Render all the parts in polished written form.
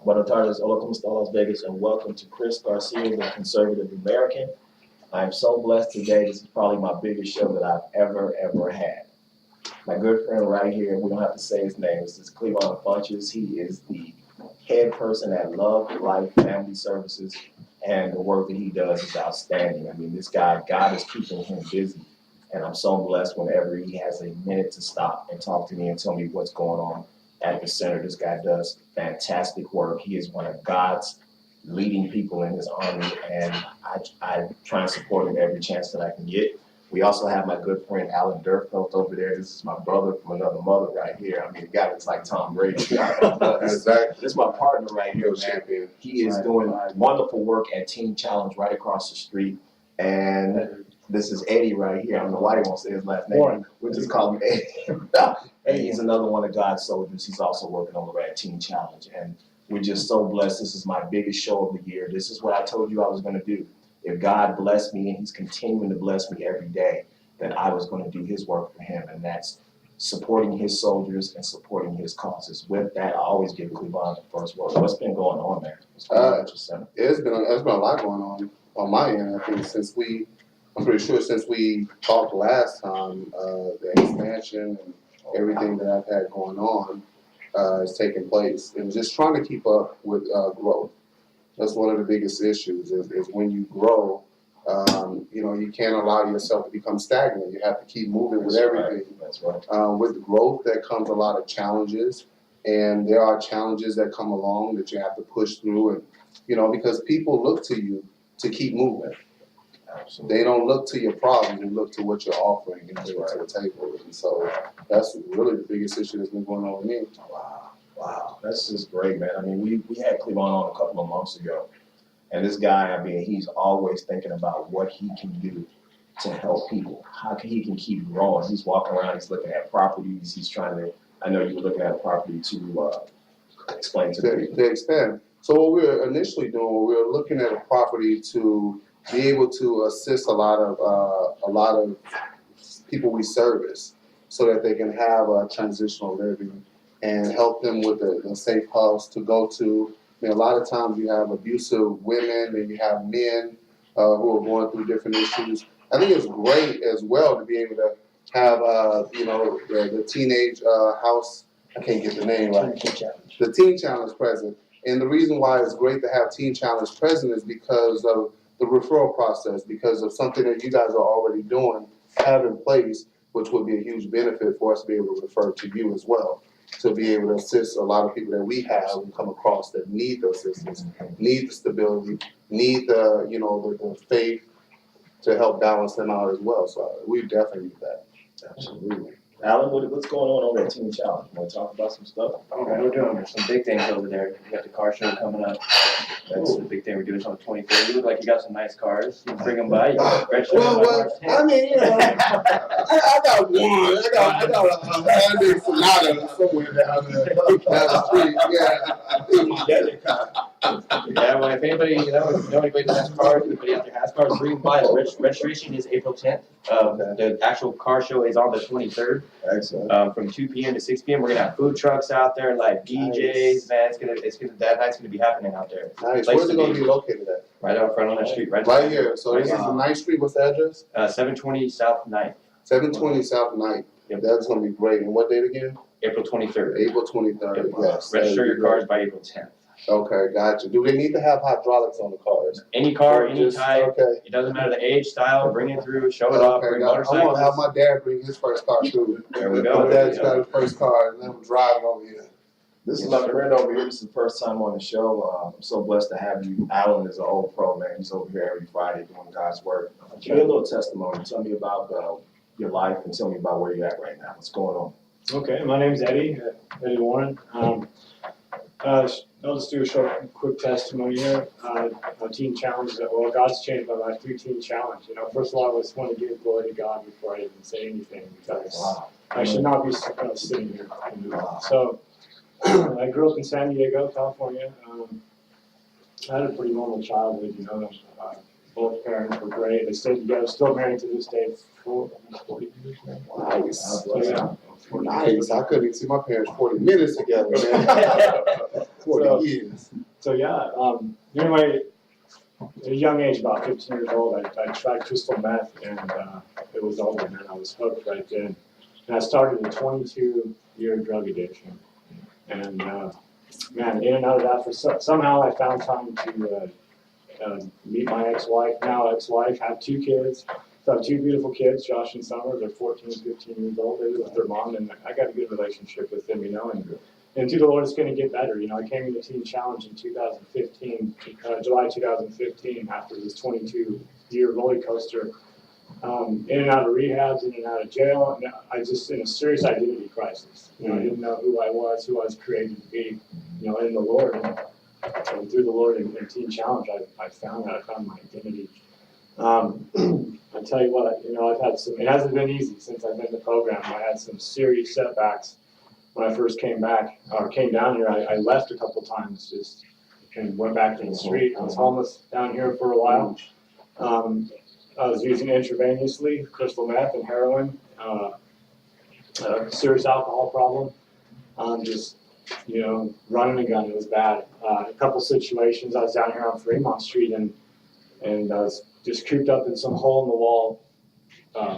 Buenas tardes, hola, ¿cómo está Las Vegas? And welcome to Chris Garcia, the Conservative American. I'm so blessed today. This is probably my biggest show that I've ever had. My good friend right here, we don't have to say his name, this is Cleavon Funches. He is the head person at Love Life Family Services, and the work that he does is outstanding. I mean, this guy, God is keeping him busy, and I'm so blessed whenever he has a minute to stop and talk to me and tell me what's going on at the center. This guy does fantastic work. He is one of God's leading people in his army, and I try and support him every chance that I can get. We also have my good friend Alan Durfelt over there. This is my brother from another mother right here. I mean, the guy looks like Tom Brady. This is my partner right here, man. He is doing wonderful work at Team Challenge right across the street. And this is Eddie right here. I don't know why he won't say his last name. We'll just call him Eddie. And he's another one of God's soldiers. He's also working over at Team Challenge. And we're just so blessed. This is my biggest show of the year. This is what I told you I was going to do. If God blessed me, and he's continuing to bless me every day, then I was going to do his work for him, and that's supporting his soldiers and supporting his causes. With that, I always give Cleavon the first word. What's been going on there? It's been a lot going on my end. I think I'm pretty sure since we talked last time, the expansion and everything that I've had going on has taken place, and just trying to keep up with growth. That's one of the biggest issues is when you grow, you can't allow yourself to become stagnant. You have to keep moving with everything. That's right. With growth, there comes a lot of challenges, and there are challenges that come along that you have to push through, and because people look to you to keep moving. Absolutely. They don't look to your problems; they look to what you're offering and bringing to the table. And so that's really the biggest issue that's been going on with me. Wow, that's just great, man. I mean, we had Cleavon on a couple of months ago, and this guy, I mean, he's always thinking about what he can do to help people, how he can keep growing. He's walking around, he's looking at properties, he's trying to, I know you were looking at a property to explain to people. To expand. So what we were initially doing, we were looking at a property to be able to assist a lot of people we service so that they can have a transitional living and help them with a safe house to go to. I mean, a lot of times you have abusive women and you have men who are going through different issues. I think it's great as well to be able to have, the teenage house, I can't get the name right. The Teen Challenge present. And the reason why it's great to have Teen Challenge present is because of the referral process, because of something that you guys are already doing, have in place, which would be a huge benefit for us to be able to refer to you as well, to be able to assist a lot of people that we have and come across that need the assistance, need the stability, need the faith to help balance them out as well. So we definitely need that. Absolutely. Alan, what's going on over at Team Challenge? You want to talk about some stuff? All right, we're doing some big things over there. We got the car show coming up. That's the big thing we're doing. It's on the 23rd. You look like you got some nice cars. You can bring them by. You can register them by March 10th. I mean, I got one. I got a Hyundai Sonata somewhere down the street. Yeah, well, if anybody, anybody that has cars, anybody out there has cars, bring them by. The registration is April 10th. The actual car show is on the 23rd. Excellent. From 2 p.m. to 6 p.m. We're gonna have food trucks out there, like DJs. Man, that night's gonna be happening out there. Nice. Where's it gonna be located at? Right out front on that street, Right here. So this is the 9th Street. What's the address? 720 South 9th. 720 South 9th. Yep. That's gonna be great. And what date again? April 23rd. April 23rd. Yep. Yes. Register your cars by April 10th. Okay, gotcha. Do they need to have hydraulics on the cars? Any car, any type. Okay. It doesn't matter the age, style. Bring it through, show it off. Bring I'm motorcycles. gonna have my dad bring his first car through. There we go. My dad's got his first car, and then we'll drive over here. This is my friend over here. This is the first time on the show. I'm so blessed to have you. Alan is an old pro, man. He's over here every Friday doing God's work. Give me a little testimony. Tell me about your life and tell me about where you're at right now. What's going on? Okay, my name's Eddie Warren. I'll just do a quick testimony here. On Teen Challenge, well, God's changed my life through Teen Challenge. First of all, I just want to give glory to God before I even say anything, because I should not be sitting here. So, I grew up in San Diego, California. I had a pretty normal childhood, Both parents were great. They stayed together, still married to this day, 40 years now. Nice. So, yeah. Nice. I couldn't even see my parents 40 minutes together, man. 40 years. So yeah, anyway, at a young age, about 15 years old, I tried crystal meth, and it was over, man. I was hooked right then. And I started a 22-year drug addiction. And man, in and out of that, somehow I found time to meet my ex-wife, now ex-wife, have 2 kids. So I have 2 beautiful kids, Josh and Summer. They're 14 and 15 years old. They live with their mom, and I got a good relationship with them, you know. And through the Lord, it's going to get better. You know, I came to the Teen Challenge in 2015, July 2015, after this 22-year roller coaster. In and out of rehabs, in and out of jail, and I just in a serious identity crisis. You know, I didn't know who I was created to be, you know, in the Lord. And through the Lord and Teen Challenge, I found that. I found my identity. I tell you what, you know, I've had some, it hasn't been easy since I've been in the program. I had some serious setbacks when I first came back, or came down here. I left a couple times just and went back to the street. I was homeless down here for a while. I was using intravenously, crystal meth and heroin, a serious alcohol problem, just, you know, running a gun. It was bad. A couple situations, I was down here on Fremont Street, and I was just cooped up in some hole in the wall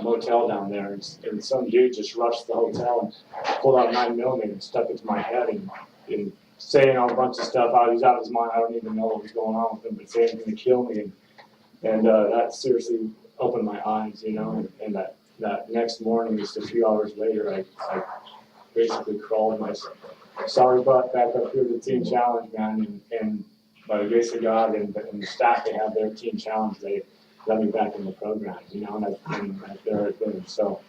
motel down there, and some dude just rushed the hotel and pulled out 9mm and stuck it to my head and saying a bunch of stuff. He's out of his mind. I don't even know what was going on with him, but saying he's going to kill me, and that seriously opened my eyes, you know. And that next morning, just a few hours later, I basically crawled my sorry butt back up here to the Teen Challenge, man, and by the grace of God and the staff they have their Teen Challenge, they let me back in the program, you know, and there I've been. So,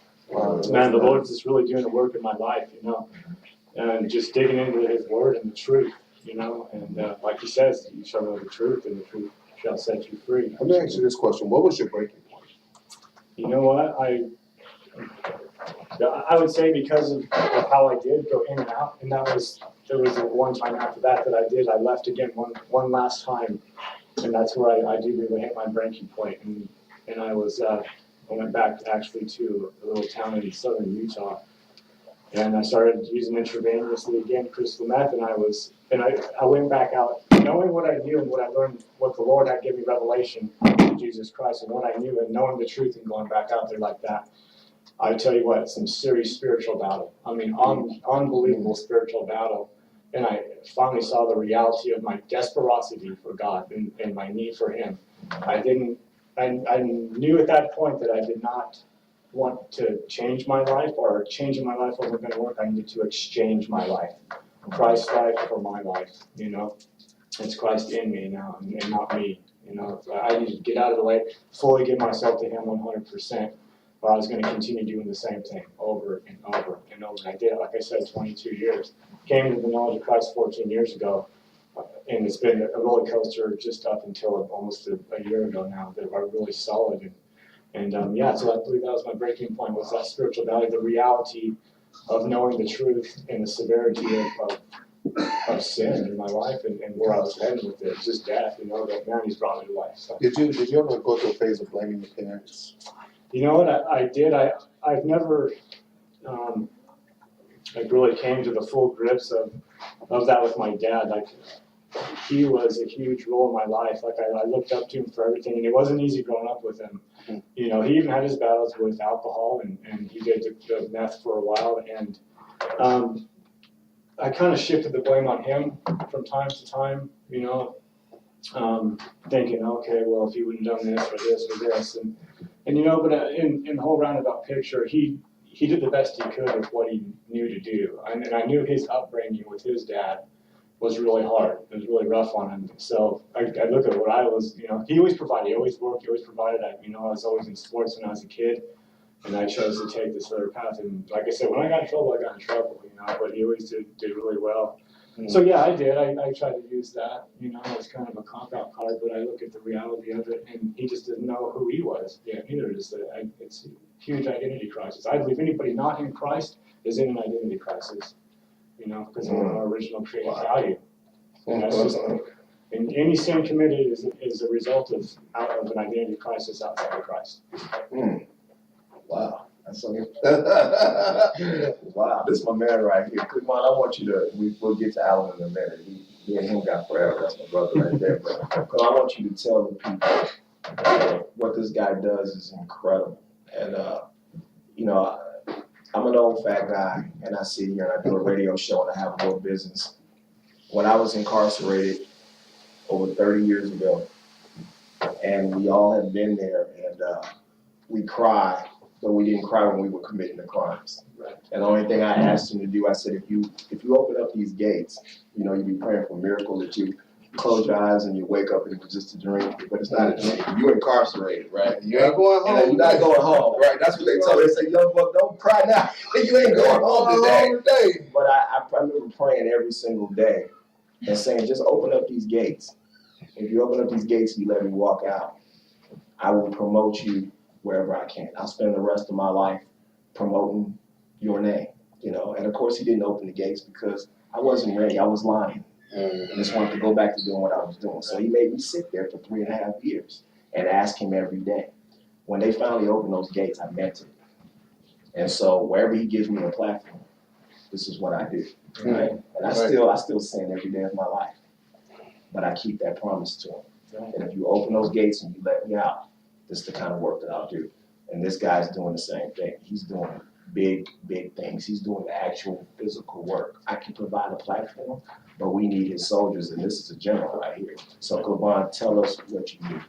man, the Lord's just really doing the work in my life, you know, and just digging into His Word and the truth, you know, and like He says, you shall know the truth, and the truth shall set you free. Let me ask you this question. What was your breaking point? You know what? I would say because of how I did go in and out, and there was one time after that I left again one last time, and that's where I do really hit my breaking point, and I went back actually to a little town in southern Utah, and I started using intravenously again, crystal meth, and I went back out knowing what I knew and what I learned, what the Lord had given me revelation of Jesus Christ and what I knew, and knowing the truth and going back out there like that. I tell you what, some serious spiritual battle. I mean, unbelievable spiritual battle. And I finally saw the reality of my desperosity for God and my need for Him. I knew at that point that I did not want to change my life, or changing my life wasn't going to work. I needed to exchange my life, Christ's life for my life, you know. It's Christ in me now and not me, you know. I needed to get out of the way, fully give myself to Him 100%. Or I was going to continue doing the same thing over and over and over. And I did it, like I said, 22 years. Came to the knowledge of Christ 14 years ago, and it's been a roller coaster just up until almost a year ago now that are really solid. And yeah, so I believe that was my breaking point, was that spiritual value, the reality of knowing the truth and the severity of sin in my life and where I was heading with it. It's just death, you know, that man, He's brought me to life. So. Did you ever go through a phase of blaming your parents? You know what, I did. I've never really came to the full grips of that with my dad. Like, he was a huge role in my life. Like, I looked up to him for everything, and it wasn't easy growing up with him. You know, he even had his battles with alcohol, and he did the meth for a while, and I kind of shifted the blame on him from time to time, you know, thinking, okay, well, if he wouldn't have done this or this or this, and you know, but in the whole roundabout picture, he did the best he could with what he knew to do. And I knew his upbringing with his dad was really hard. It was really rough on him. So I look at what I was, you know, he always provided. He always worked. He always provided. I was always in sports when I was a kid, and I chose to take this other path. And like I said, when I got in trouble, I got in trouble, you know, but he always did really well. So yeah, I did. I tried to use that, you know, as kind of a cop-out card, but I look at the reality of it, and he just didn't know who he was. Yeah, neither does it. It's a huge identity crisis. I believe anybody not in Christ is in an identity crisis, you know, because of our original creative value. And And any sin committed is a result of an identity crisis outside of Christ. Wow. That's so wow, this is my man right here. Come on, I want you to, we'll get to Alan in a minute. Me and him got forever. That's my brother right there. But I want you to tell the people what this guy does is incredible. And, you know, I'm an old fat guy, and I sit here and I do a radio show and I have a little business. When I was incarcerated over 30 years ago, and we all have been there, and we cry, but we didn't cry when we were committing the crimes. Right. And the only thing I asked him to do, I said, if you open up these gates, you know, you be praying for a miracle that you close your eyes and you wake up and it was just a dream, but it's not a dream. You're incarcerated, right? You ain't going home. And you're not going home, right? That's what they tell me. They say, young buck, don't cry now. You ain't going home today. But I remember praying every single day and saying, just open up these gates. If you open up these gates and you let me walk out, I will promote you wherever I can. I'll spend the rest of my life promoting your name, you know. And of course, he didn't open the gates because I wasn't ready. I was lying. I just wanted to go back to doing what I was doing. So he made me sit there for 3.5 years and ask him every day. When they finally opened those gates, I meant it. And so wherever he gives me a platform, this is what I do, right? And I still sin every day of my life, but I keep that promise to him. And if you open those gates and you let me out, this is the kind of work that I'll do. And this guy's doing the same thing. He's doing big, big things. He's doing the actual physical work. I can provide a platform, but we need his soldiers, and this is a general right here. So, Clavon, tell us what you do.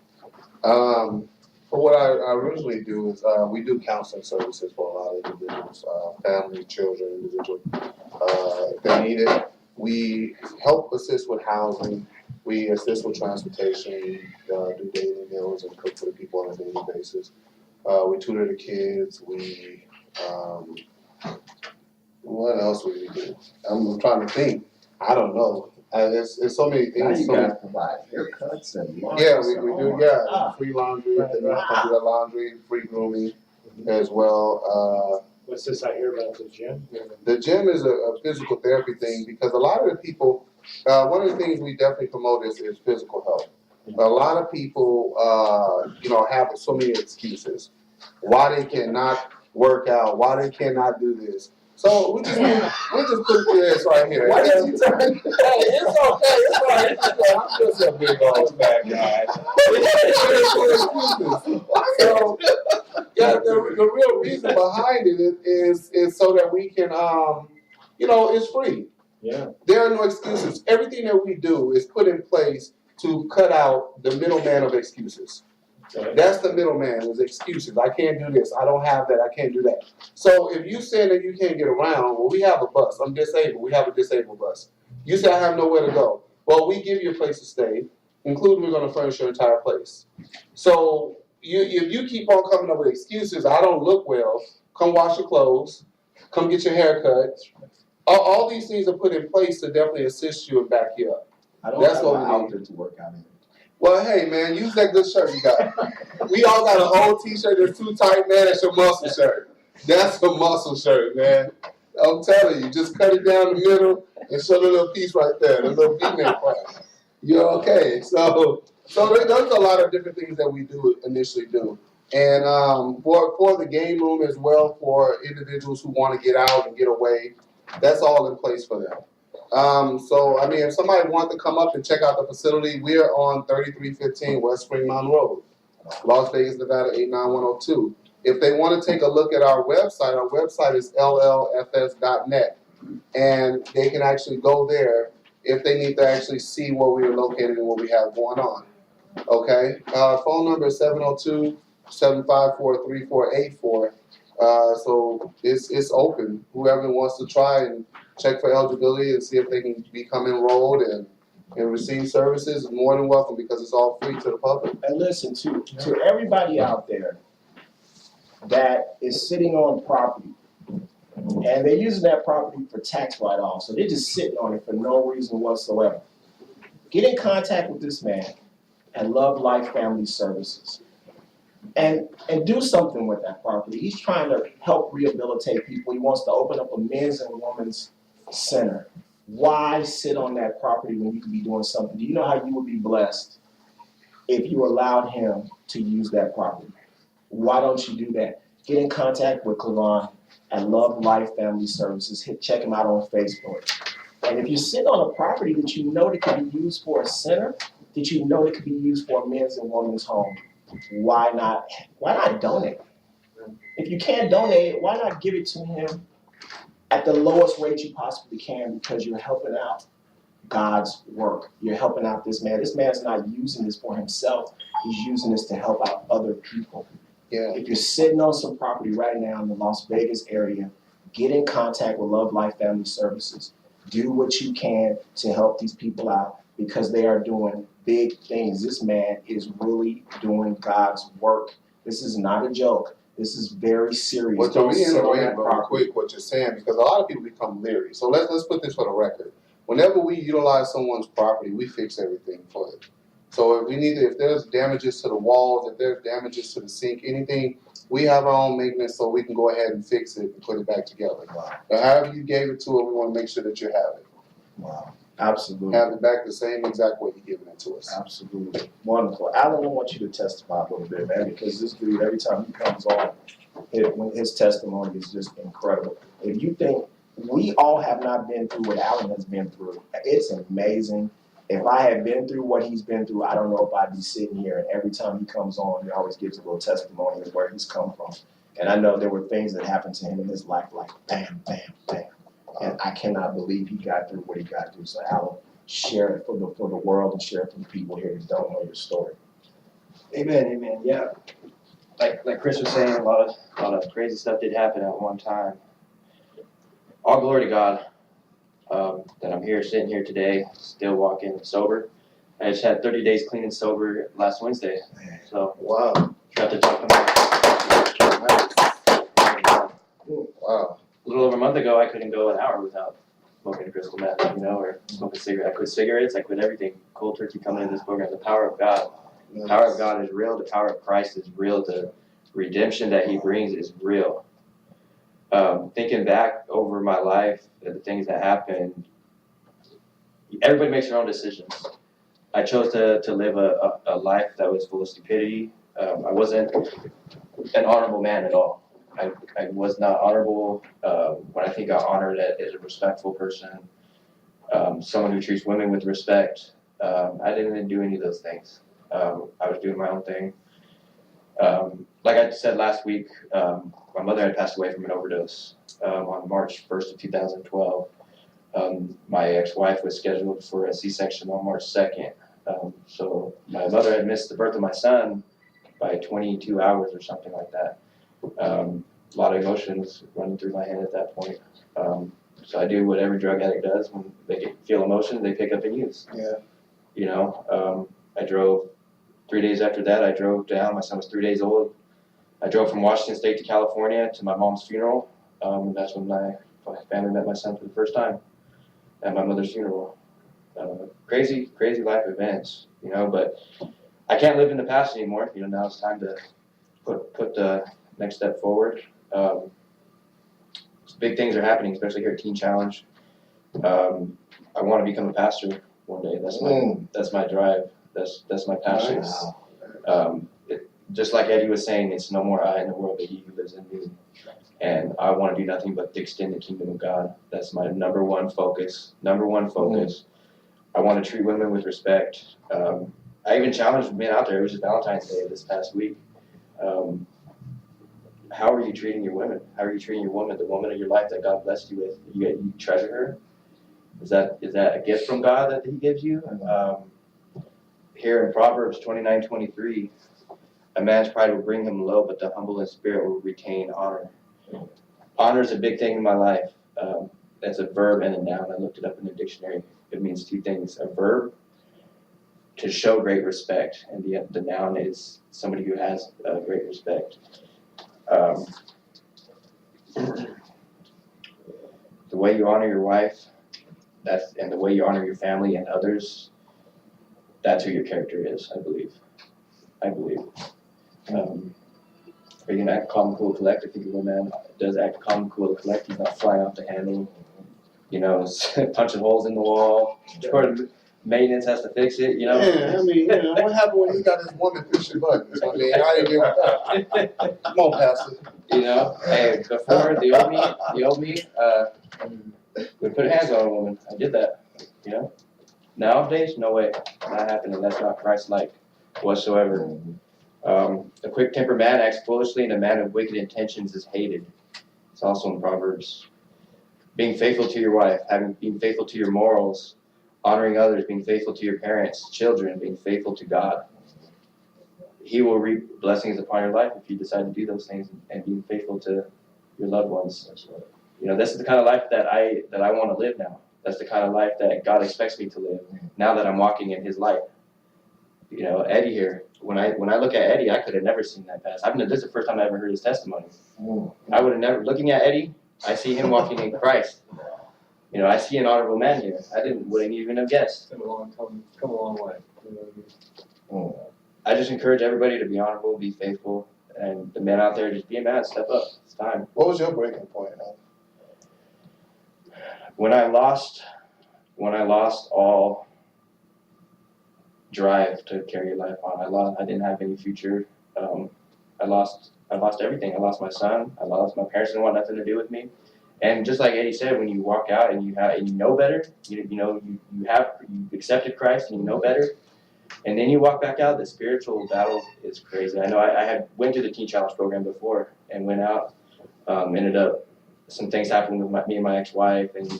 For what I originally do is we do counseling services for a lot of individuals, family, children, individuals. If they need it, we help assist with housing. We assist with transportation. We do daily meals and cook for the people on a daily basis. We tutor the kids. We what else would we do? I'm trying to think. I don't know. It's so many things. Now you guys provide haircuts and laundry. Yeah, we do. Yeah, free laundry. They need to come do that laundry. Free grooming as well. What's this I hear about the gym? The gym is a physical therapy thing because a lot of the people. One of the things we definitely promote is physical health. A lot of people, have so many excuses why they cannot work out, why they cannot do this. So we just put this right here. Why did you turn? Hey, it's okay. It's all right. I'm just a big old fat guy. So, yeah, the real reason behind it is so that we can, it's free. Yeah. There are no excuses. Everything that we do is put in place to cut out the middleman of excuses. That's the middleman, is excuses. I can't do this. I don't have that. I can't do that. So if you say that you can't get around, well, we have a bus. I'm disabled. We have a disabled bus. You say I have nowhere to go. Well, we give you a place to stay, including we're going to furnish your entire place. So if you keep on coming up with excuses, I don't look well, come wash your clothes, come get your hair cut. All these things are put in place to definitely assist you and back you up. I don't That's have what an we need. outfit to work out in. Well, hey, man, use that good shirt you got. We all got an old T-shirt that's too tight, man. That's your muscle shirt. That's a muscle shirt, man. I'm telling you, just cut it down the middle and show the little piece right there, the little V-neck part. You're okay. So there's a lot of different things that we initially do. And for the game room as well, for individuals who want to get out and get away, that's all in place for them. If somebody wants to come up and check out the facility, we are on 3315 West Spring Mountain Road, Las Vegas, Nevada 89102. If they want to take a look at our website is llfs.net, and they can actually go there if they need to actually see where we are located and what we have going on. Okay? Phone number is 702-754-3484. So it's open. Whoever wants to try and check for eligibility and see if they can become enrolled and receive services is more than welcome because it's all free to the public. And listen, to everybody out there that is sitting on property and they're using that property for tax write-off, so they're just sitting on it for no reason whatsoever. Get in contact with this man at Love Life Family Services and do something with that property. He's trying to help rehabilitate people. He wants to open up a men's and women's center Why sit on that property when you could be doing something? Do you know how you would be blessed if you allowed him to use that property? Why don't you do that? Get in contact with Clavon at Love Life Family Services. Check him out on Facebook. And if you're sitting on a property that you know that could be used for a center, that you know that could be used for a men's and women's home, why not donate? If you can't donate it, why not give it to him at the lowest rate you possibly can, because you're helping out God's work. You're helping out this man. This man's not using this for himself. He's using this to help out other people. Yeah. If you're sitting on some property right now in the Las Vegas area, get in contact with Love Life Family Services. Do what you can to help these people out, because they are doing big things. This man is really doing God's work. This is not a joke. This is very serious. Well, to Don't sit on reiterate that real property. quick what you're saying, because a lot of people become leery. So let's put this for the record. Whenever we utilize someone's property, we fix everything for it. So if there's damages to the walls, if there's damages to the sink, anything, we have our own maintenance, so we can go ahead and fix it and put it back together. Wow. But however you gave it to it, we want to make sure that you have it. Wow. Absolutely. Have it back the same exact way you're giving it to us. Absolutely. Wonderful. Alan, I want you to testify a little bit, man, because this dude, every time he comes on, his testimony is just incredible. If you think we all have not been through what Alan has been through, it's amazing. If I had been through what he's been through, I don't know if I'd be sitting here. And every time he comes on, he always gives a little testimony of where he's come from. And I know there were things that happened to him in his life, like bam, bam, bam. And I cannot believe he got through what he got through. So Alan, share it for the world and share it for the people here who don't know your story. Amen, amen. Yeah, like Chris was saying, a lot of crazy stuff did happen at one time. All glory to God that I'm here, sitting here today, still walking sober. I just had 30 days clean and sober last Wednesday, so Wow. got to talk about. Wow. A little over a month ago, I couldn't go an hour without smoking a crystal meth, or smoking a cigarette. I quit cigarettes, I quit everything. Cold turkey coming in this program. The power of God. The power of God is real. The power of Christ is real. The redemption that He brings is real. Thinking back over my life, the things that happened, everybody makes their own decisions. I chose to live a life that was full of stupidity. I wasn't an honorable man at all. I was not honorable. What I think I honored as a respectful person, someone who treats women with respect. I didn't do any of those things. I was doing my own thing. Like I said last week, my mother had passed away from an overdose on March 1st of 2012. My ex-wife was scheduled for a C-section on March 2nd. So my mother had missed the birth of my son by 22 hours or something like that. A lot of emotions running through my head at that point. So I do what every drug addict does. When they feel emotions, they pick up and use. Yeah. You know, I drove 3 days after that. I drove down. My son was 3 days old. I drove from Washington State to California to my mom's funeral. That's when my family met my son for the first time at my mother's funeral. Crazy life events, you know, but I can't live in the past anymore. You know, now it's time to put the next step forward. Big things are happening, especially here at Teen Challenge. I want to become a pastor one day. That's my drive. That's my passion. Nice. Just like Eddie was saying, it's no more I in the world, but He who lives in me. And I want to do nothing but extend the kingdom of God. That's my number one focus. I want to treat women with respect. I even challenged men out there. It was just Valentine's Day this past week. How are you treating your women? How are you treating your woman, the woman of your life that God blessed you with? You treasure her? Is that a gift from God that He gives you? Here in Proverbs 29:23, a man's pride will bring him low, but the humble in spirit will retain honor. Honor is a big thing in my life. That's a verb and a noun. I looked it up in the dictionary. It means two things. A verb, to show great respect, and the noun is somebody who has great respect. The way you honor your wife, and the way you honor your family and others, that's who your character is, I believe. Are you gonna act calm, cool, collect? I think a man does act calm, cool, collect. He's not flying off the handle. punching holes in the wall, or maintenance has to fix it, Yeah, I mean, what happened when he got his woman pushing buttons? I mean, I ain't dealing with that. Come on, Pastor. Hey, before the old me, would put hands on a woman. I did that, Nowadays, no way, not happening. That's not Christ-like whatsoever. A quick-tempered man acts foolishly, and a man of wicked intentions is hated. It's also in Proverbs. Being faithful to your wife, being faithful to your morals, honoring others, being faithful to your parents, children, being faithful to God. He will reap blessings upon your life if you decide to do those things and being faithful to your loved ones. This is the kind of life that I want to live now. That's the kind of life that God expects me to live now that I'm walking in His light. Eddie here. When I look at Eddie, I could have never seen that past. This is the first time I ever heard his testimony. I would have never. Looking at Eddie, I see him walking in Christ. I see an honorable man here. Wouldn't even have guessed. Come a long way. I just encourage everybody to be honorable, be faithful, and the men out there, just be a man, step up. It's time. What was your breaking point, Al? When I lost all drive to carry life on, I didn't have any future. I lost everything. I lost my son. I lost my parents. Didn't want nothing to do with me. And just like Eddie said, when you walk out and you know better, you accepted Christ and you know better, and then you walk back out, the spiritual battle is crazy. I know I had went to the Teen Challenge program before and went out, ended up, some things happened with me and my ex-wife, and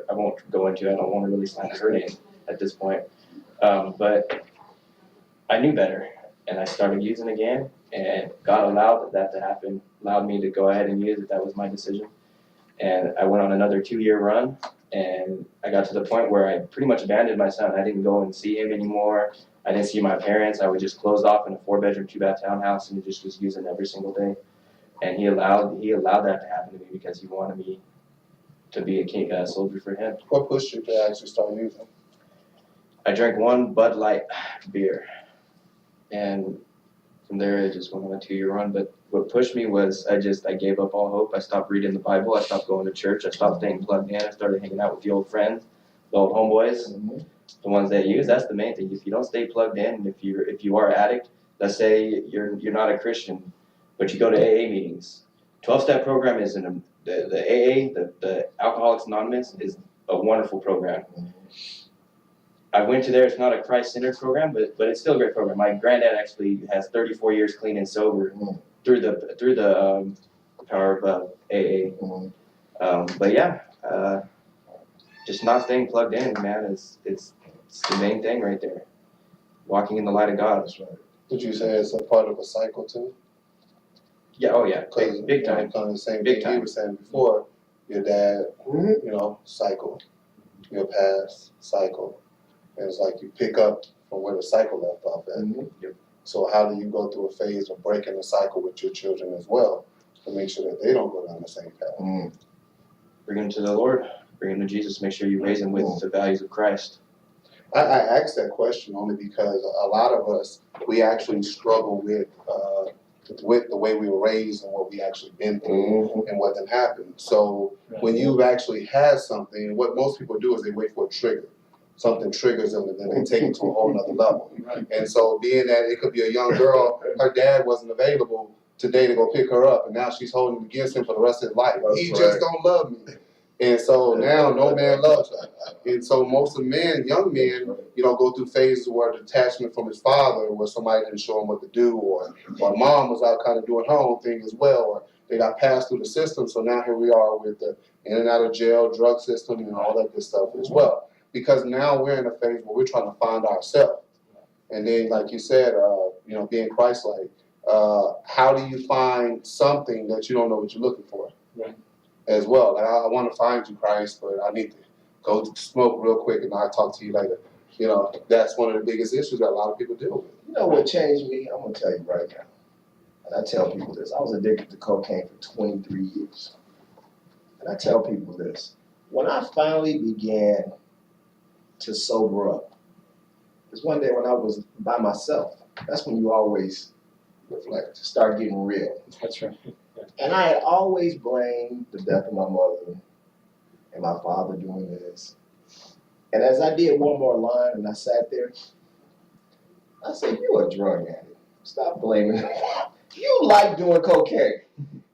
I won't go into it. I don't want to really start hurting at this point. But I knew better, and I started using again, and God allowed that to happen, allowed me to go ahead and use it. That was my decision. And I went on another 2-year run, and I got to the point where I pretty much abandoned my son. I didn't go and see him anymore. I didn't see my parents. I was just closed off in a 4-bedroom, 2-bath townhouse, and just was using every single day. And he allowed that to happen to me because he wanted me to be a soldier for him. What pushed you to actually start using? I drank one Bud Light beer, and from there I just went on a 2-year run. But what pushed me was I gave up all hope. I stopped reading the Bible. I stopped going to church. I stopped staying plugged in. I started hanging out with the old friends, the old homeboys, the ones that use. That's the main thing. If you don't stay plugged in, if you are an addict, let's say you're not a Christian, but you go to AA meetings. 12-step program is the AA, the Alcoholics Anonymous, is a wonderful program. I went to there. It's not a Christ-centered program, but it's still a great program. My granddad actually has 34 years clean and sober through the power of AA. But yeah, just not staying plugged in, man. It's the main thing right there. Walking in the light of God. That's right. Would you say it's a part of a cycle too? Yeah. Oh yeah. Big time. Kind of the same Big thing time. you were saying before. Your dad, cycle. Your past, cycle. And it's like you pick up from where the cycle left off at. Yep. So how do you go through a phase of breaking the cycle with your children as well to make sure that they don't go down the same path? Bring them to the Lord. Bring them to Jesus. Make sure you raise them with the values of Christ. I asked that question only because a lot of us, we actually struggle with the way we were raised and what we actually been through and what then happened. So when you've actually had something, what most people do is they wait for a trigger. Something triggers them and then they take it to a whole nother level. And so being that it could be a young girl, her dad wasn't available today to go pick her up, and now she's holding it against him for the rest of his life. He just don't love me. And so now no man loves her. And so most of men, young men, go through phases where detachment from his father, where somebody didn't show him what to do, or mom was out kind of doing her own thing as well, or they got passed through the system. So now here we are with the in and out of jail, drug system, and all that good stuff as well. Because now we're in a phase where we're trying to find ourselves. And then, like you said, being Christ-like, how do you find something that you don't know what you're looking for? Right. As well. Like, I want to find you, Christ, but I need to go smoke real quick and I'll talk to you later. That's one of the biggest issues that a lot of people deal with. You know what changed me? I'm going to tell you right now. And I tell people this. I was addicted to cocaine for 23 years. And I tell people this. When I finally began to sober up, it's one day when I was by myself. That's when you always reflect, start getting real. That's right. And I had always blamed the death of my mother and my father doing this. And as I did one more line and I sat there, I said, "You're a drug addict. Stop blaming me. You like doing cocaine.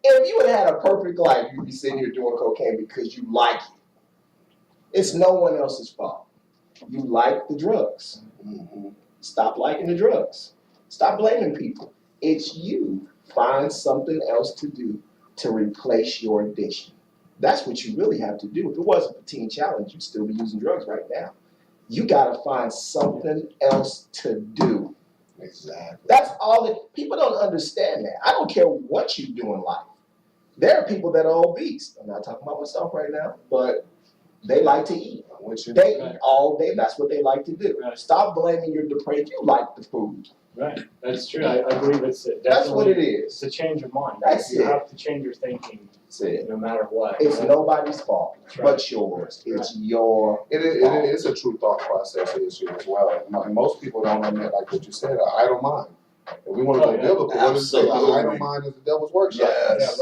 If you had a perfect life, you'd be sitting here doing cocaine because you like it. It's no one else's fault. You like the drugs. Stop liking the drugs. Stop blaming people. It's you. Find something else to do to replace your addiction. That's what you really have to do. If it wasn't for Teen Challenge, you'd still be using drugs right now. You gotta find something else to do. Exactly. That's all that people don't understand that. I don't care what you do in life. There are people that are obese. I'm not talking about myself right now, but they like to eat. They eat all day. That's what they like to do. Right. Stop blaming your depression. You like the food. Right, that's true. I believe it's definitely. That's what it It's is. a change of mind. That's You it. have to change your thinking, That's it. no matter what. It's nobody's fault That's right. but yours. It's your It is a true thought process issue as well. And most people don't admit, like what you said, an idle mind. If we want to go biblical, what does it say? An Absolutely. idle mind is the devil's workshop. Yes.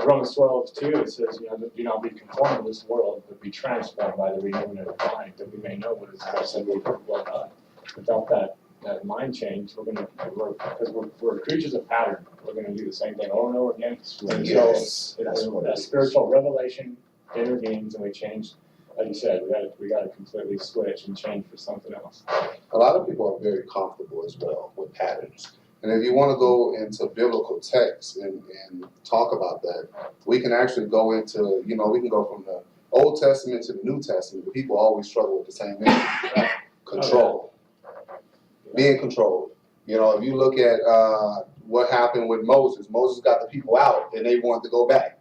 Romans 12:2, it says, do not be conformed to this world, but be transformed by the renewing of the mind, that we may know what is the best and perfect will of God. Without that mind change, because we're creatures of pattern. We're gonna do the same thing over and over again. And Yes. That's so what it that is. spiritual revelation intervenes and we change, like you said, we gotta completely switch and change for something else. A lot of people are very comfortable as well with patterns. And if you want to go into biblical texts and talk about that, we can actually go into, we can go from the Old Testament to the New Testament. People always struggle with the same issue. Control. Being controlled. If you look at what happened with Moses, Moses got the people out and they wanted to go back.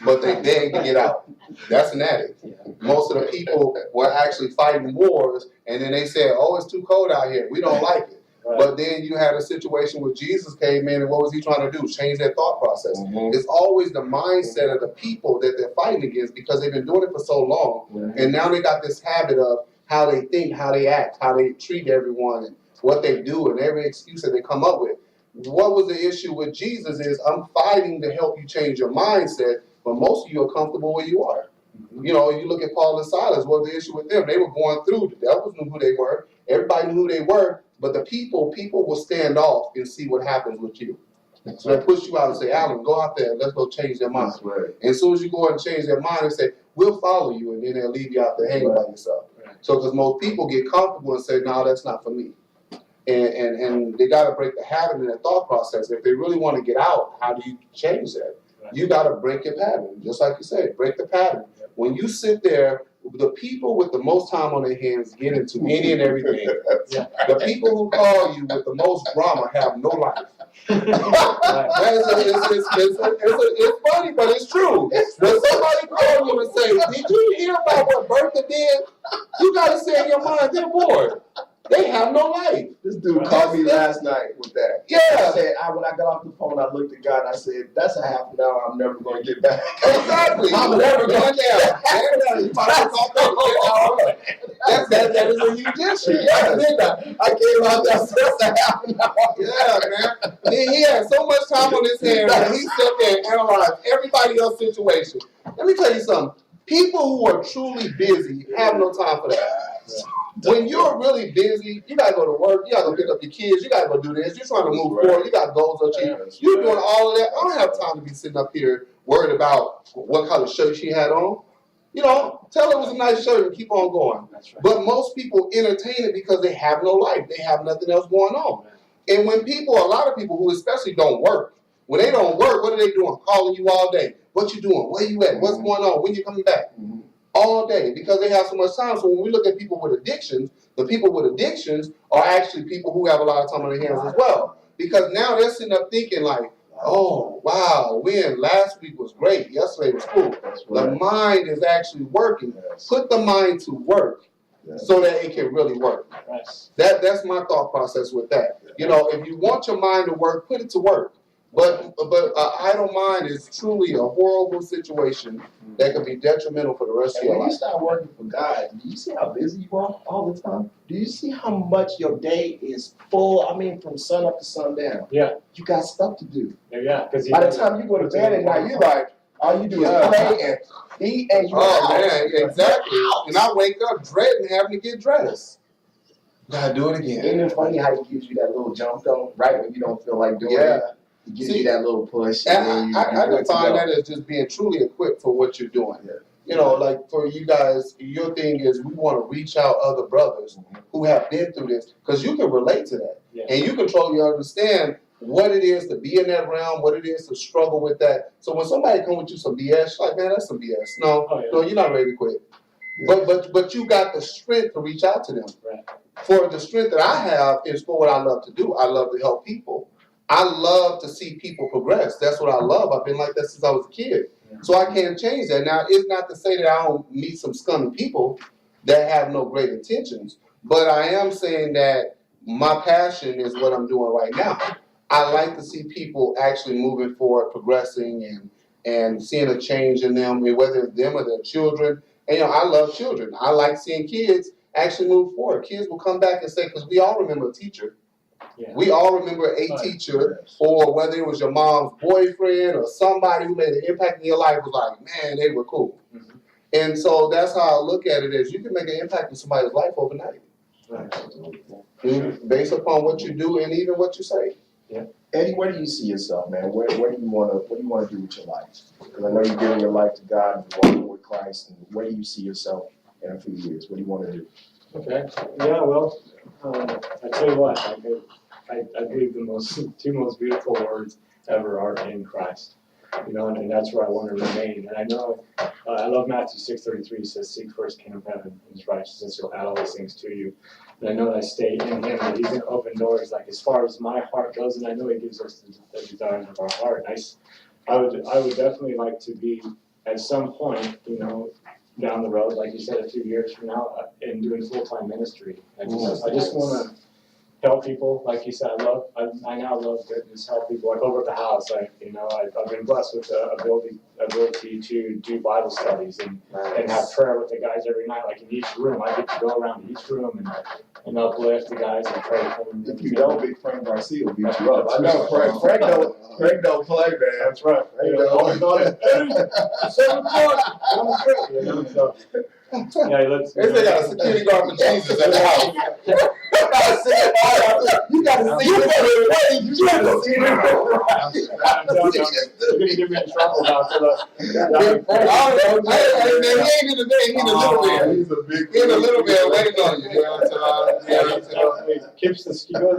But they begged to get out. That's an addict. Most of the people were actually fighting wars and then they said, "Oh, it's too cold out here. We don't like it." Right. But then you had a situation where Jesus came in and what was he trying to do? Change their thought process. It's always the mindset of the people that they're fighting against because they've been doing it for so long. And now they got this habit of how they think, how they act, how they treat everyone, and what they do, and every excuse that they come up with. What was the issue with Jesus is I'm fighting to help you change your mindset, but most of you are comfortable where you are. You look at Paul and Silas, what was the issue with them? They were going through, the devils knew who they were, everybody knew who they were, but the people will stand off and see what happens with you. So they push you out and say, "Alan, go out there and let's go change their mind." Right. And as soon as you go out and change their mind, they say, "We'll follow you," and then they'll leave you out there hanging by yourself. Right. So because most people get comfortable and say, "No, that's not for me." And they got to break the habit in their thought process. If they really want to get out, how do you change that? Right. You got to break your pattern, just like you said, break the pattern. When you sit there, the people with the most time on their hands get into any and everything. Yeah. The people who call you with the most drama have no life. It's funny, but it's true. When somebody call you and say, "Did you hear about what Bertha did?" You got to say in your mind, they're bored. They have no life. This dude called me last night with that. Yeah. I said, when I got off the phone, I looked at God and I said, "That's a half an hour I'm never going to get back." Exactly. I'm never going to get back. You might have talked about that is a huge issue. Yeah, I came out there, that's a half an hour. Yeah, man. He had so much time on his hands and he sat there and analyzed everybody else's situation. Let me tell you something. People who are truly busy have no time for that. When you're really busy, you gotta go to work, you gotta go pick up your kids, you gotta go do this, you're trying to move forward, you got goals to achieve. You're doing all of that. I don't have time to be sitting up here worried about what color shirt she had on. Tell her it was a nice shirt and keep on going. That's right. But most people entertain it because they have no life. They have nothing else going on. And when a lot of people who especially don't work, when they don't work, what are they doing? Calling you all day. What you doing? Where you at? What's going on? When you coming back? All day, because they have so much time. So when we look at people with addictions, the people with addictions are actually people who have a lot of time on their hands as well. Because now they're sitting up thinking like, "Oh, wow, last week was great. Yesterday was cool." The mind is actually working. Put the mind to work so that it can really work. That's my thought process with that. If you want your mind to work, put it to work. But an idle mind is truly a horrible situation that could be detrimental for the rest of And your when you life. start working for God, do you see how busy you are all the time? Do you see how much your day is full? I mean, from sun up to sundown. Yeah. You got stuff to do. Yeah, because By the time you go to bed at night, you're like, All you do Yeah. is pray and eat and you Oh out. man, exactly. And I wake up dreading having to get dressed. Gotta do it Isn't again. it funny how he gives you that little jump though, right when you don't feel like doing Yeah. it? He gives See, you that little push. And then you I good to define go. that as just being truly equipped for what you're doing. Yeah. You know, like for you guys, your thing is we want to reach out other brothers who have been through this because you can relate to that. Yeah. And you can totally understand what it is to be in that realm, what it is to struggle with that. So when somebody come with you some BS, you're like, man, that's some BS. No, Oh, yeah. no, you're not ready to quit. But you got the strength to reach out to them. Right. For the strength that I have is for what I love to do. I love to help people. I love to see people progress. That's what I love. I've been like that since I was a kid. Yeah. So I can't change that. Now, it's not to say that I don't meet some scummy people that have no great intentions, but I am saying that my passion is what I'm doing right now. I like to see people actually moving forward, progressing, and seeing a change in them, whether it's them or their children. And you know, I love children. I like seeing kids actually move forward. Kids will come back and say, because we all remember a teacher. Yeah. We all remember a Right. teacher, or whether it was your mom's boyfriend or somebody who made an impact in your life was like, man, they were cool. Mhm. And so that's how I look at it is you can make an impact in somebody's life overnight. Based upon what you do and even what you say. Eddie, where do you see yourself, man? What do you want to do with your life? Because I know you're giving your life to God and you're walking with Christ. And where do you see yourself in a few years? What do you want to do? Okay. Yeah. Well, I tell you what. I believe the two most beautiful words ever are in Christ. You know, and that's where I want to remain. And I know I love Matthew 6:33 says, "Seek first the kingdom of heaven and His righteousness; He'll add all these things to you." And I know that I stay in Him, that He's going to open doors. Like as far as my heart goes, and I know He gives us the desires of our heart. I would definitely like to be at some point, you know, down the road, like you said, a few years from now, in doing full-time ministry. I just want to help people. Like you said, I now love to just help people. Like over at the house, I've been blessed with the ability to do Bible studies and have prayer with the guys every night. Like in each room, I get to go around to each room and uplift the guys and pray for them. If you don't, Big Frank Garcia will beat you up. I know Frank don't play, man. That's right. Frank You know, always on it. 7 o'clock. I'm a prick, you know, so. Yeah, let's. They say got a security guard for Jesus at the house. You gotta see it. You gotta see it. I'm telling you, you're gonna get me in trouble now. He ain't in the day. He in a little bit. He's a big. He in a little bit waiting on you. He goes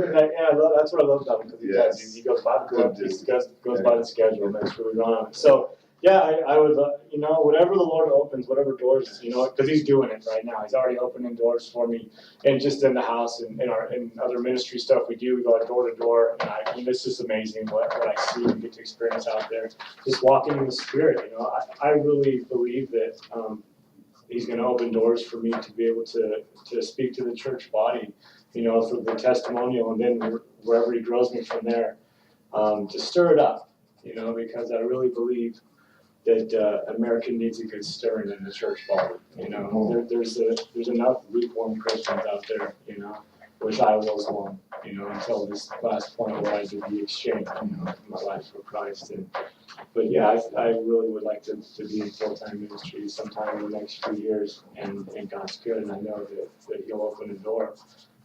in that, that's what I love about him, because he does. He goes by the book, he goes by the schedule, and makes sure we run on it. So, yeah, I would, you know, whatever the Lord opens, whatever doors, you know, because He's doing it right now. He's already opening doors for me, and just in the house and in other ministry stuff we do, we go door to door, and it's just amazing what I see and get to experience out there. Just walking in the Spirit, you know, I really believe that He's going to open doors for me to be able to speak to the church body, you know, through the testimonial, and then wherever He grows me from there, to stir it up, you know, because I really believe that America needs a good stirring in the church body. You know, there's enough lukewarm Christians out there. You know, which I was one. You know, until this last point where I did the exchange. You know, my life for Christ. But yeah, I really would like to be in full-time ministry sometime in the next few years, and God's good, and I know that He'll open a door,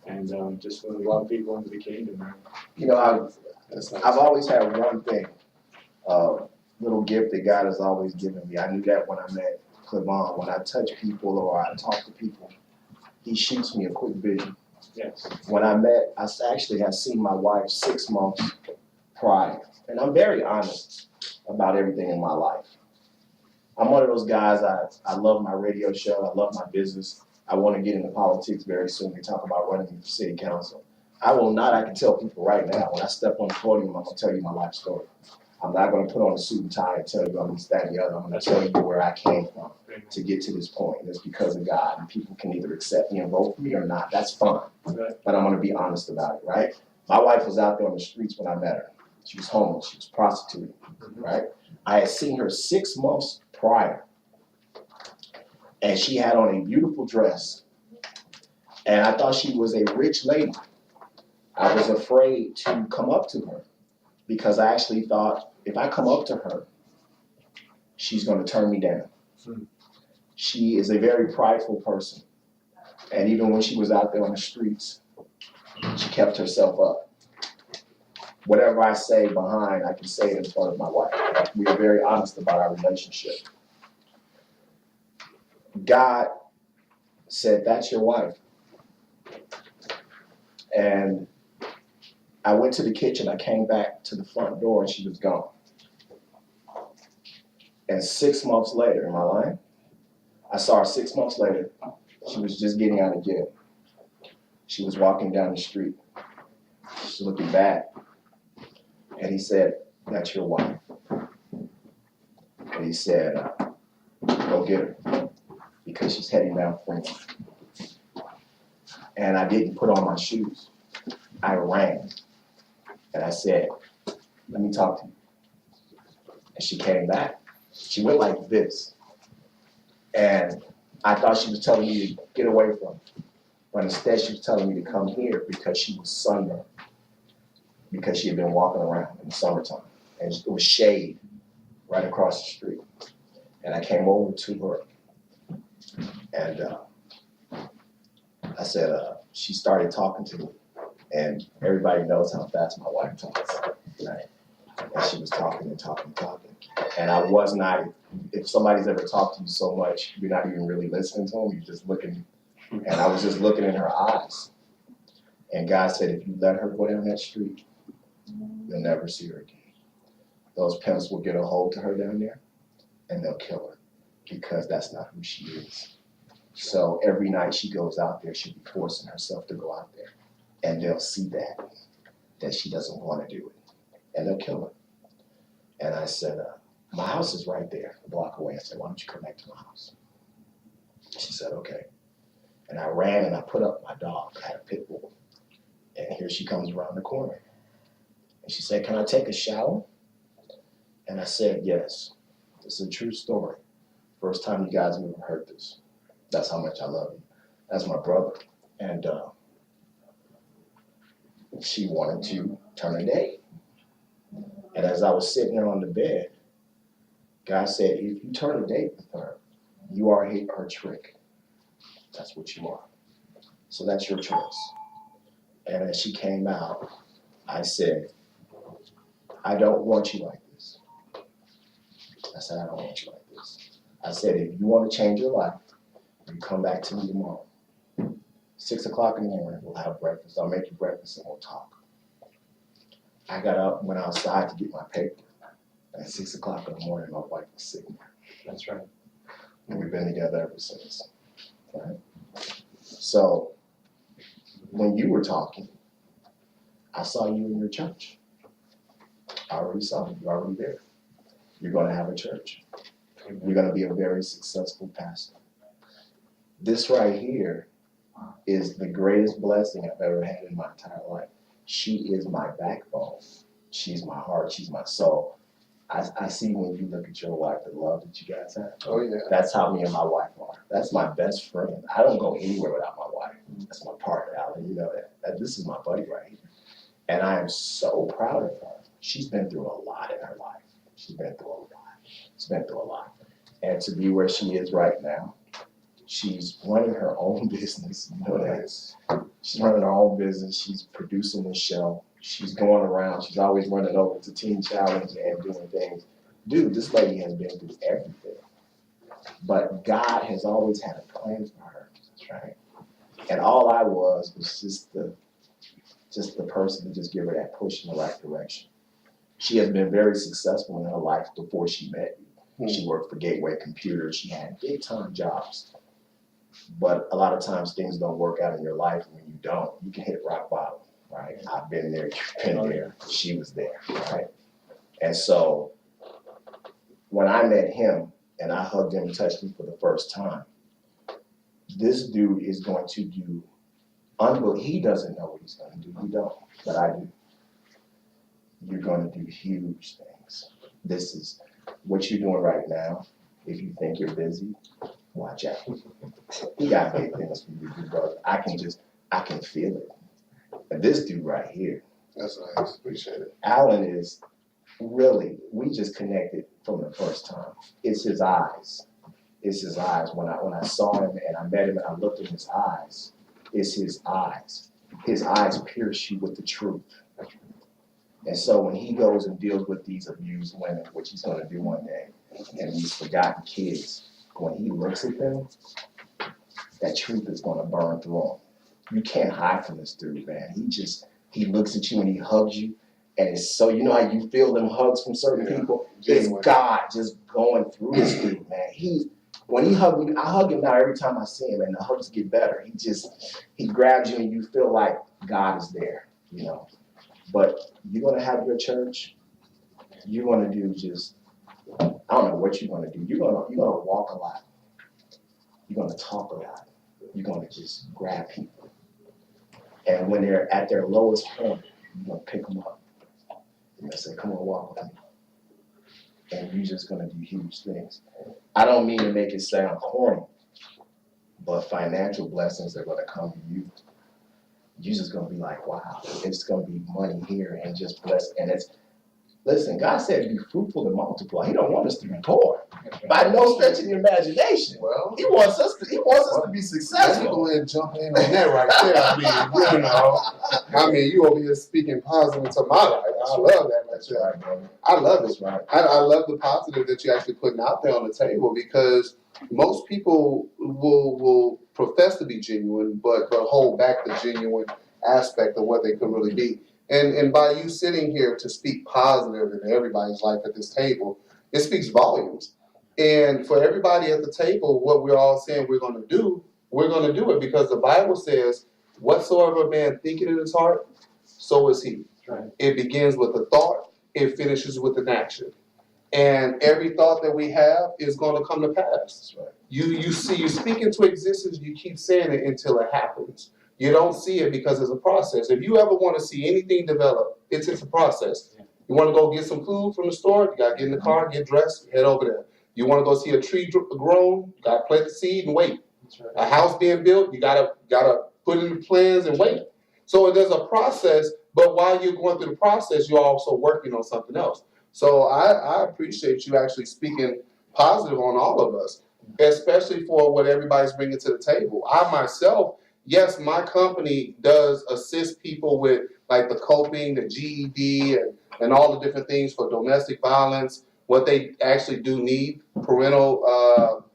and just want to love people into the kingdom, man. You know, I've always had one thing. Little gift that God has always given me. I knew that when I met Clevon. When I touch people or I talk to people, he shoots me a quick vision. Yes. When I met, I actually had seen my wife 6 months prior. And I'm very honest about everything in my life. I'm one of those guys, I love my radio show, I love my business. I want to get into politics very soon. We talk about running for city council. I can tell people right now, when I step on the podium, I'm going to tell you my life story. I'm not going to put on a suit and tie and tell you I'm this, that, and the other. I'm going to tell you where I came from to get to this point. And it's because of God. And people can either accept me and vote for me or not. That's fine. Right. But I'm going to be honest about it, right? My wife was out there on the streets when I met her. She was homeless. She was prostituted, right? I had seen her 6 months prior. And she had on a beautiful dress. And I thought she was a rich lady. I was afraid to come up to her, because I actually thought if I come up to her, she's going to turn me down. Hmm. She is a very prideful person. And even when she was out there on the streets, she kept herself up. Whatever I say behind, I can say it in front of my wife. We are very honest about our relationship. God said, that's your wife. And I went to the kitchen, I came back to the front door, and she was gone. And 6 months later, am I lying? I saw her 6 months later. She was just getting out of jail. She was walking down the street. She's looking back. And he said, that's your wife. And he said, go get her, because she's heading down Fremont. And I didn't put on my shoes. I ran. And I said, let me talk to you. And she came back. She went like this. And I thought she was telling me to get away from me. But instead she was telling me to come here because she was sunburned. Because she had been walking around in the summertime. And it was shade right across the street. And I came over to her. And I said, she started talking to me. And everybody knows how fast my wife talks. Right? And she was talking and talking and talking. And I was not, if somebody's ever talked to you so much, you're not even really listening to them, you're just looking. And I was just looking in her eyes. And God said, if you let her go down that street, you'll never see her again. Those pimps will get a hold to her down there, and they'll kill her, because that's not who she is. So every night she goes out there, she'll be forcing herself to go out there. And they'll see that she doesn't want to do it. And they'll kill her. And I said, my house is right there, a block away. I said, why don't you come back to my house? She said, okay. And I ran and I put up my dog. I had a pit bull. And here she comes around the corner. And she said, can I take a shower? And I said, yes. This is a true story. First time you guys have ever heard this. That's how much I love you. That's my brother. And she wanted to turn a date. And as I was sitting there on the bed, God said, if you turn a date with her, you are her trick. That's what you are. So that's your choice. And as she came out, I said, I don't want you like this. I said, I don't want you like this. I said, if you want to change your life, you come back to me tomorrow. 6 o'clock in the morning, we'll have breakfast. I'll make you breakfast and we'll talk. I got up, went outside to get my paper. And at 6 o'clock in the morning, my wife was sitting there. That's right. And we've been together ever since. Right? So when you were talking, I saw you in your church. I already saw you. You're already there. You're going to have a church. You're going to be a very successful pastor. This right here is the greatest blessing I've ever had in my entire life. She is my backbone. She's my heart. She's my soul. I see when you look at your wife, the love that you guys have. Oh, yeah. That's how me and my wife are. That's my best friend. I don't go anywhere without my wife. That's my partner, Alan. You know that. This is my buddy right here. And I am so proud of her. She's been through a lot in her life. She's been through a lot. She's been through a lot. And to be where she is right now, she's running her own business. You know that. She's running her own business. She's producing the show. She's going around. She's always running over to Teen Challenge and doing things. Dude, this lady has been through everything. But God has always had a plan for her. That's right. And all I was just the person to just give her that push in the right direction. She has been very successful in her life before she met you. She worked for Gateway Computers. She had big time jobs. But a lot of times things don't work out in your life. And when you don't, you can hit rock bottom, right? I've been there, you've been there. She was there, right? And so when I met him and I hugged him and touched him for the first time, this dude is going to do unbelievable. He doesn't know what he's going to do. You don't, but I do. You're going to do huge things. This is what you're doing right now. If you think you're busy, watch out. He got big things for you to do, brother. I can feel it. And this dude right here. That's nice. Appreciate it. Alan is really, we just connected from the first time. It's his eyes. It's his eyes. When I saw him and I met him and I looked in his eyes, it's his eyes. His eyes pierce you with the truth. And so when he goes and deals with these abused women, which he's going to do one day, and these forgotten kids, when he looks at them, that truth is going to burn through him. You can't hide from this dude, man. He looks at you and he hugs you. And it's so, you know how you feel them hugs from certain people? It's God just going through this dude, man. When he hugged me, I hug him now every time I see him, and the hugs get better. He grabs you and you feel like God is there, you know. But you're going to have your church, you're going to do I don't know what you're going to do. You're going to walk a lot. You're going to talk a lot. You're going to just grab people. And when they're at their lowest point, you're going to pick them up. You're going to say, come on, walk with me. And you're just going to do huge things. I don't mean to make it sound corny, but financial blessings are going to come to you. You're just going to be like, wow, it's going to be money here and just bless. And listen, God said be fruitful and multiply. He don't want us to be poor. By no stretch of the imagination. Well, He wants us to be let's successful. go ahead and jump in on that right there. I mean, you over here speaking positive into my life. I love that right there. I love it. Right. I love the positive that you're actually putting out there on the table, because most people will profess to be genuine, but hold back the genuine aspect of what they could really be. And by you sitting here to speak positive in everybody's life at this table, it speaks volumes. And for everybody at the table, what we're all saying we're going to do it, because the Bible says, whatsoever a man thinketh in his heart, so is he. Right. It begins with a thought, it finishes with an action. And every thought that we have is going to come to pass. That's right. You speak into existence, you keep saying it until it happens. You don't see it because it's a process. If you ever want to see anything develop, it's a process. You want to go get some food from the store, you got to get in the car, get dressed, head over there. You want to go see a tree grown, you got to plant the seed and wait. That's right. A house being built, you gotta put in the plans and wait. So there's a process, but while you're going through the process, you're also working on something else. So I appreciate you actually speaking positive on all of us, especially for what everybody's bringing to the table. I myself, yes, my company does assist people with like the coping, the GED, and all the different things for domestic violence, what they actually do need, parental,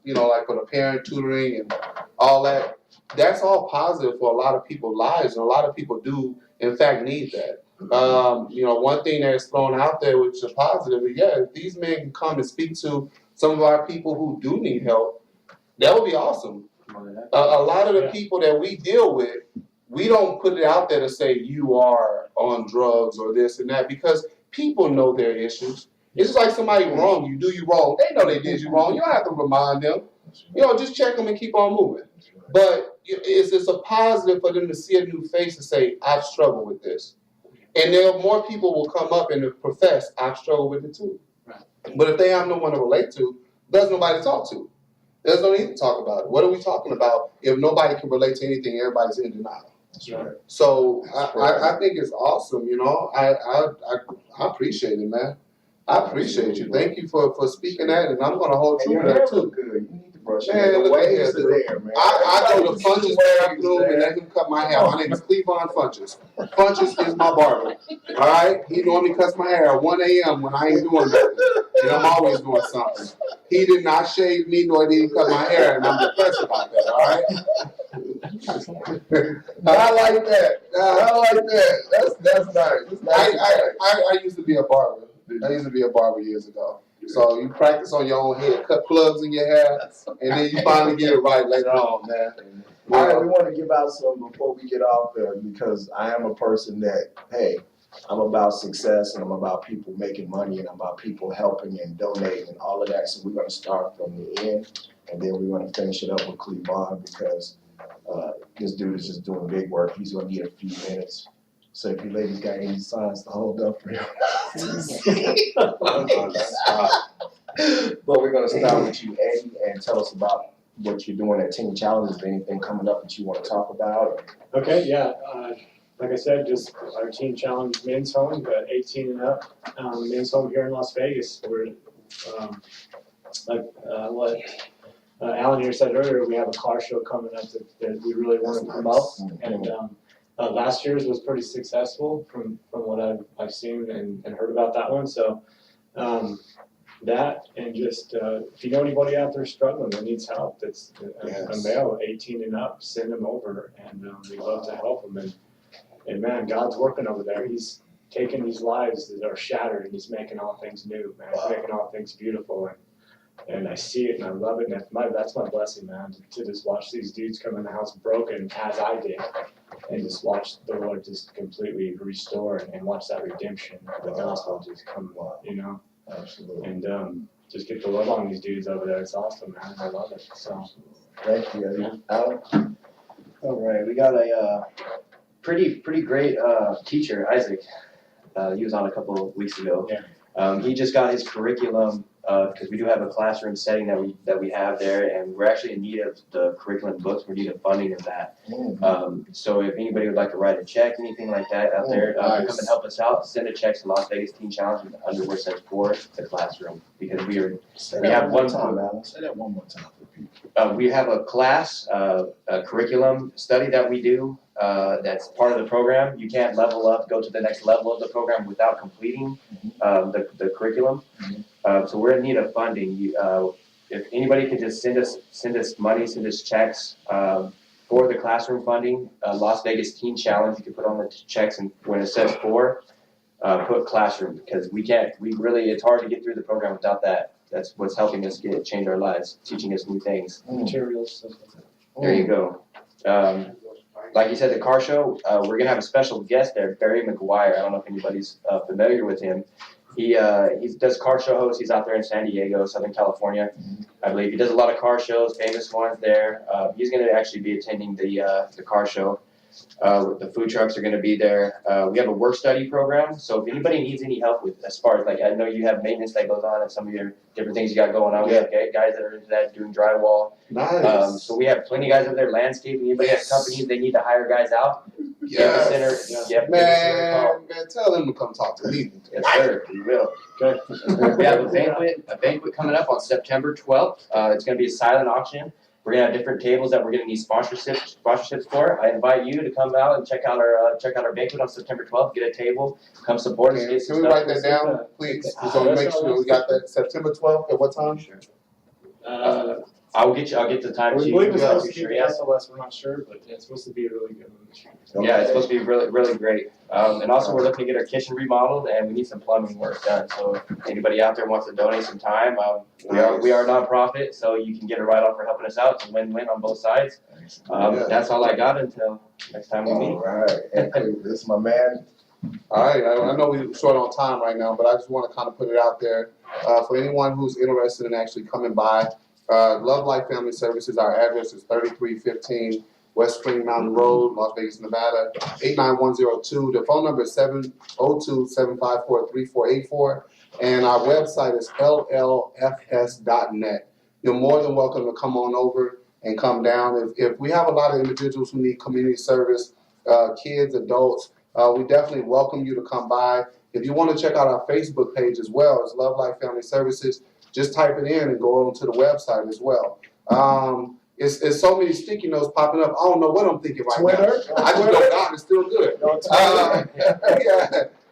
like for the parent tutoring and all that. That's all positive for a lot of people's lives, and a lot of people do, in fact, need that. One thing that's thrown out there, which is positive, is if these men can come and speak to some of our people who do need help, that would be awesome. A lot of the people that we deal with, we don't put it out there to say you are on drugs or this and that, because people know their issues. It's just like somebody wrong you, do you wrong. They know they did you wrong. You don't have to remind them. Just check them and keep on moving. But it's a positive for them to see a new face and say, I've struggled with this. And more people will come up and profess, I've struggled with it too. Right. But if they have no one to relate to, there's nobody to talk to. There's no need to talk about it. What are we talking about if nobody can relate to anything? Everybody's in denial. That's right. So I think it's awesome. I appreciate it, man. I appreciate you. Thank you for speaking that, and I'm gonna hold true to that too. Good. You need to brush Man, your hair. look at Waves here, are dude. there, man. I go to Funches bathroom and let him cut my hair. My name is Cleavon Funches. Funches is my barber. All right? He normally cuts my hair at 1 a.m. when I ain't doing nothing. And I'm always doing something. He did not shave me, nor did he cut my hair, and I'm depressed about that, all right? I like that. That's nice. I used to be a barber. Years ago. So you practice on your own head, cut plugs in your hair, and then you finally get it right later on, man. All right, we want to give out some before we get off there, because I am a person that, hey, I'm about success and I'm about people making money and I'm about people helping and donating and all of that. So we're going to start from the end, and then we're going to finish it up with Cleavon, because this dude is just doing big work. He's going to need a few minutes. So if you ladies got any signs to hold up for him. But we're going to start with you, Eddie, and tell us about what you're doing at Teen Challenge. Is there anything coming up that you want to talk about? Okay, yeah. like I said, just our teen challenge men's home, but 18 and up, men's home here in Las Vegas. We're, what Alan here said earlier, we have a car show coming up that we really want to promote. And last year's was pretty successful from what I've seen and heard about that one. So that, and just if you know anybody out there struggling that needs help, that's a male 18 and up, send them over, and we'd love to help them. And man, God's working over there. He's taking these lives that are shattered and he's making all things new, man. He's making all things beautiful, and I see it and I love it. And that's my blessing, man, to just watch these dudes come in the house broken as I did, and just watch the Lord just completely restore and watch that redemption, the gospel just come, you know. Absolutely. And just get the love on these dudes over there. It's awesome, man. I love it. So Thank you, Alan. All right, we got a pretty great teacher, Isaac. He was on a couple of weeks ago. Yeah. He just got his curriculum because we do have a classroom setting that we have there, and we're actually in need of the curriculum books. We're in need of funding of that. So if anybody would like to write a check, anything like that out there, come and help us out. Send a check to Las Vegas Teen Challenge under where it says for the classroom, because we have one time, Alan. Say that one more time for people. We have a class, a curriculum study that we do. That's part of the program. You can't level up, go to the next level of the program without completing the curriculum. So we're in need of funding. If anybody could just send us money, send us checks for the classroom funding, Las Vegas Teen Challenge. You can put on the checks, and when it says for, put classroom, because it's hard to get through the program without that. That's what's helping us change our lives, teaching us new things. materials. There you go. Like you said, the car show, we're gonna have a special guest there, Barry McGuire. I don't know if anybody's familiar with him. He does car show hosts. He's out there in San Diego, Southern California, I believe. He does a lot of car shows, famous ones there. He's gonna actually be attending the car show. The food trucks are gonna be there. We have a work study program, so if anybody needs any help with, as far as, like, I know you have maintenance that goes on and some of your different things you got going on. We have guys that are into that, doing drywall. Nice. So we have plenty of guys over there, landscaping. Anybody has companies, they need to hire guys out. Yes. Man, tell them to come talk to me. Yes, sir, we will. Okay. We have a banquet coming up on September 12th. It's gonna be a silent auction. We're gonna have different tables that we're gonna need sponsorships for. I invite you to come out and check out our banquet on September 12th. Get a table, come support us. Can we write that down, please? So we make sure we got that September 12th at what time? Sure. I'll get the time to We you. believe it's supposed to Sure, be yes. SOS, we're not sure, but it's supposed to be a really good one. Yeah, it's supposed to be really great. And also we're looking to get our kitchen remodeled, and we need some plumbing work done. So if anybody out there wants to donate some time, we are a nonprofit, so you can get a write-off for helping us out. It's a win-win on both sides. That's all I got until next time we meet. All right. And this is my man. All right, I know we're short on time right now, but I just want to kind of put it out there. For anyone who's interested in actually coming by, Love Life Family Services, our address is 3315 West Spring Mountain Road, Las Vegas, Nevada, 89102. The phone number is 702-754-3484. And our website is llfs.net. You're more than welcome to come on over and come down. If we have a lot of individuals who need community service, kids, adults, we definitely welcome you to come by. If you want to check out our Facebook page as well, it's Love Life Family Services. Just type it in and go on to the website as well. It's so many sticky notes popping up. I don't know what I'm thinking right Twitter? now. I just know God is still good.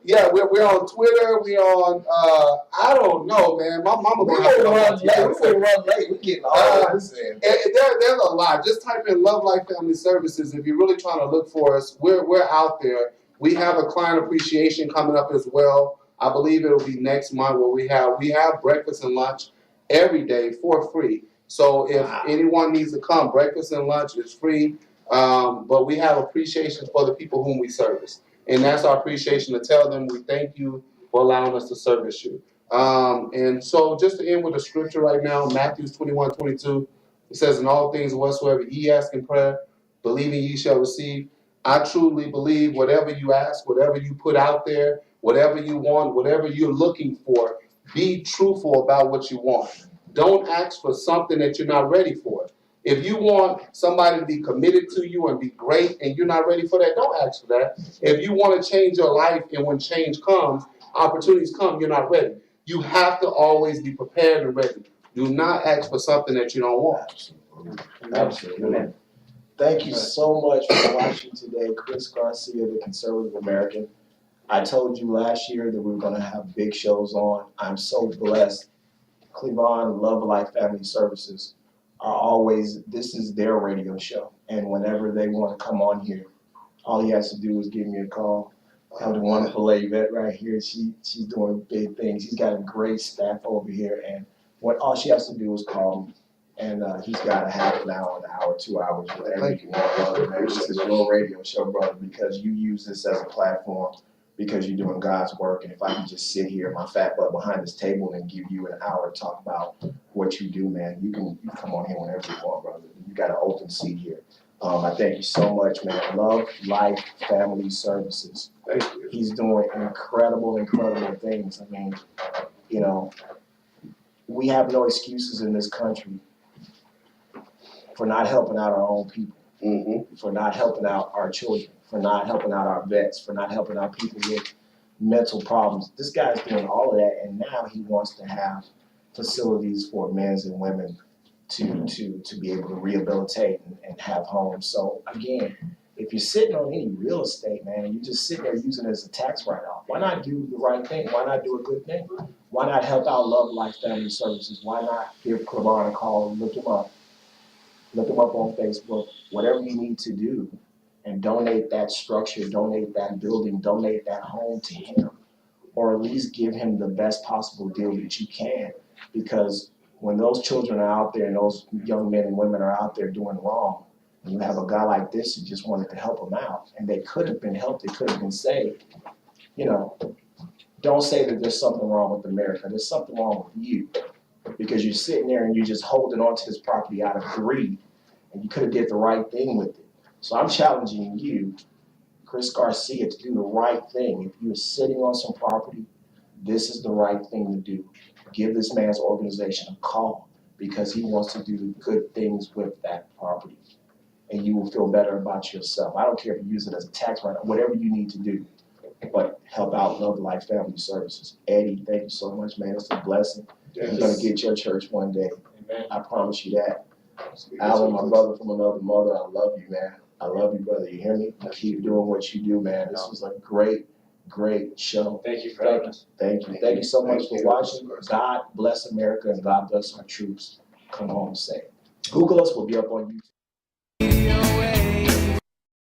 Yeah, we're on Twitter. We on I don't know, man. My mama We're gonna gonna have to run late. We're getting all this in. There's a lot. Just type in Love Life Family Services. If you're really trying to look for us, we're out there. We have a client appreciation coming up as well. I believe it'll be next month where we have breakfast and lunch every day for free. So if anyone needs to come, breakfast and lunch is free. But we have appreciation for the people whom we service. And that's our appreciation, to tell them we thank you for allowing us to service you. And so just to end with a scripture right now, Matthew 21:22, it says, in all things whatsoever ye ask in prayer, believing ye shall receive. I truly believe whatever you ask, whatever you put out there, whatever you want, whatever you're looking for, be truthful about what you want. Don't ask for something that you're not ready for. If you want somebody to be committed to you and be great and you're not ready for that, don't ask for that. If you want to change your life and when change comes, opportunities come, you're not ready. You have to always be prepared and ready. Do not ask for something that you don't want. Absolutely. Thank you so much for watching today. Chris Garcia, the Conservative American. I told you last year that we were going to have big shows on. I'm so blessed. Cleavon, Love Life Family Services are always, this is their radio show. And whenever they want to come on here, all he has to do is give me a call. I have the wonderful lady Vet right here. She's doing big things. He's got a great staff over here. And what all she has to do is call me. And he's got a half an hour, an hour, 2 hours, whatever you want, brother. Man, this is your radio show, brother, because you use this as a platform because you're doing God's work. And if I can just sit here, my fat butt behind this table and give you an hour to talk about what you do, man, you can come on here whenever you want, brother. You got an open seat here. I thank you so much, man. Love Life Family Services. Thank you. He's doing incredible, incredible things. I mean, you know, we have no excuses in this country for not helping out our own people, for not helping out our children, for not helping out our vets, for not helping out people with mental problems. This guy's doing all of that, and now he wants to have facilities for men and women to be able to rehabilitate and have homes. So again, if you're sitting on any real estate, man, and you're just sitting there using it as a tax write-off, why not do the right thing? Why not do a good thing? Why not help out Love Life Family Services? Why not give Cleavon a call and look him up? Look him up on Facebook, whatever you need to do, and donate that structure, donate that building, donate that home to him, or at least give him the best possible deal that you can. Because when those children are out there and those young men and women are out there doing wrong, and you have a guy like this who just wanted to help them out, and they could have been helped, they could have been saved, you know, don't say that there's something wrong with America. There's something wrong with you. Because you're sitting there and you're just holding on to this property out of greed, and you could have did the right thing with it. So I'm challenging you, Chris Garcia, to do the right thing. If you're sitting on some property, this is the right thing to do. Give this man's organization a call because he wants to do good things with that property, and you will feel better about yourself. I don't care if you use it as a tax write-off, whatever you need to do, but help out Love Life Family Services. Eddie, thank you so much, man. It's a blessing. Yes. You're going to get your church one day. Amen. I promise you that. Alan, my brother from another mother, I love you, man. I love you, brother. You hear me? Keep doing what you do, man. This was a great, great show. Thank you for having us. Thank you. Thank you so much for watching. God bless America and God bless our troops. Come home safe. Google us. We'll be up on YouTube.